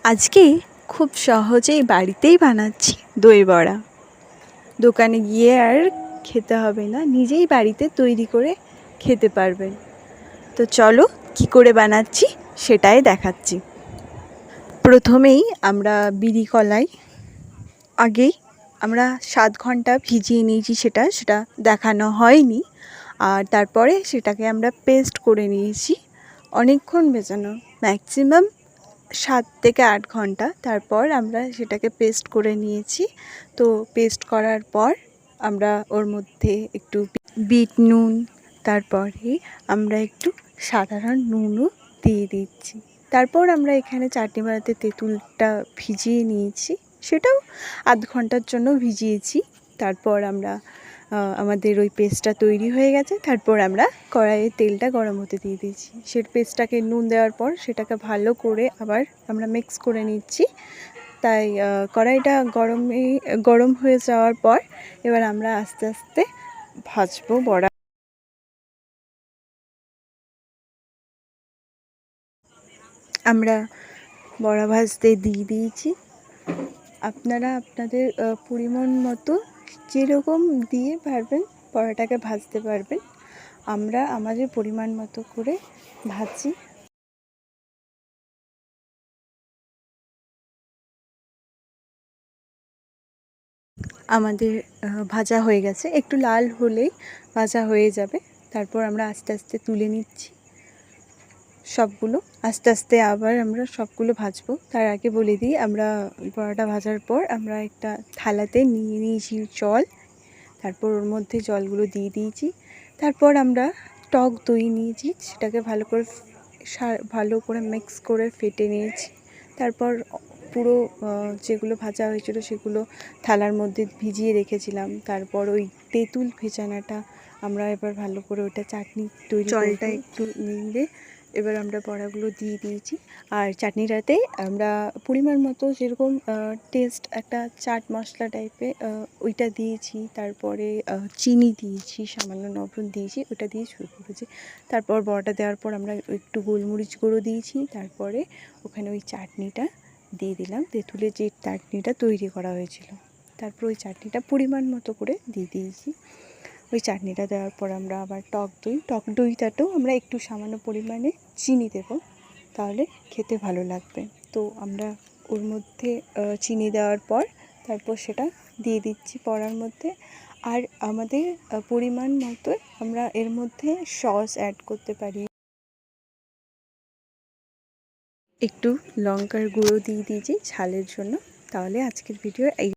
আজকে খুব সহজেই বাড়িতেই বানাচ্ছি দই বড়া। দোকানে গিয়ে আর খেতে হবে না, নিজেই বাড়িতে তৈরি করে খেতে পারবেন। তো চলো কি করে বানাচ্ছি সেটাই দেখাচ্ছি। প্রথমেই আমরা বিরি কলাই আগেই আমরা 7 ঘন্টা ভিজিয়ে নিয়েছি, সেটা দেখানো হয়নি। আর তারপরে সেটাকে আমরা পেস্ট করে নিয়েছি। অনেকক্ষণ ভেজানো, ম্যাক্সিমাম 7 থেকে 8 ঘন্টা। তারপর আমরা সেটাকে পেস্ট করে নিয়েছি। তো পেস্ট করার পর আমরা ওর মধ্যে একটু বিট নুন, তারপরে আমরা একটু সাধারণ নুনও দিয়ে দিচ্ছি। তারপর আমরা এখানে চাটনি বানাতে তেঁতুলটা ভিজিয়ে নিয়েছি, সেটাও আধ ঘন্টার জন্য ভিজিয়েছি। তারপর আমরা আমাদের ওই পেস্টটা তৈরি হয়ে গেছে। তারপর আমরা কড়াইয়ে তেলটা গরম হতে দিয়ে দিয়েছি। সে পেস্টটাকে নুন দেওয়ার পর সেটাকে ভালো করে আবার আমরা মিক্স করে নিচ্ছি। তাই কড়াইটা গরম হয়ে যাওয়ার পর এবার আমরা আস্তে আস্তে ভাজবো বড়া। আমরা বড়া ভাজতে দিয়ে দিয়েছি। আপনারা আপনাদের পরিমাণ মতো যেরকম দিয়ে পারবেন বড়াটাকে ভাজতে পারবেন। আমরা আমাদের পরিমাণ মতো করে ভাজি। আমাদের ভাজা হয়ে গেছে, একটু লাল হলেই ভাজা হয়ে যাবে। তারপর আমরা আস্তে আস্তে তুলে নিচ্ছি সবগুলো। আস্তে আস্তে আবার আমরা সবগুলো ভাজবো। তার আগে বলে দিই, আমরা বড়াটা ভাজার পর আমরা একটা থালাতে নিয়ে নিয়েছি জল। তারপর ওর মধ্যে জলগুলো দিয়ে দিয়েছি। তারপর আমরা টক দই নিয়েছি, সেটাকে ভালো করে মিক্স করে ফেটে নিয়েছি। তারপর পুরো যেগুলো ভাজা হয়েছিল সেগুলো থালার মধ্যে ভিজিয়ে রেখেছিলাম। তারপর ওই তেঁতুল ভেজানাটা আমরা এবার ভালো করে ওটা চাটনি তৈরি, জলটা একটু নিয়ে এবার আমরা বড়াগুলো দিয়ে দিয়েছি। আর চাটনিটাতে আমরা পরিমাণ মতো যেরকম টেস্ট একটা চাট মশলা টাইপের ওইটা দিয়েছি। তারপরে চিনি দিয়েছি, সামান্য লবণ দিয়েছি, ওটা দিয়ে শুরু করেছি। তারপর বড়াটা দেওয়ার পর আমরা একটু গোলমরিচ গুঁড়ো দিয়েছি। তারপরে ওখানে ওই চাটনিটা দিয়ে দিলাম, তেঁতুলের যে চাটনিটা তৈরি করা হয়েছিল। তারপর ওই চাটনিটা পরিমাণ মতো করে দিয়ে দিয়েছি। ওই চাটনিটা দেওয়ার পর আমরা আবার টক দইটাতেও আমরা একটু সামান্য পরিমাণে চিনি দেবো, তাহলে খেতে ভালো লাগবে। তো আমরা ওর মধ্যে চিনি দেওয়ার পর তারপর সেটা দিয়ে দিচ্ছি বড়ার মধ্যে। আর আমাদের পরিমাণ মতো আমরা এর মধ্যে সস অ্যাড করতে পারি। একটু লঙ্কার গুঁড়ো দিয়ে দিয়েছি ঝালের জন্য। তাহলে আজকের ভিডিও এই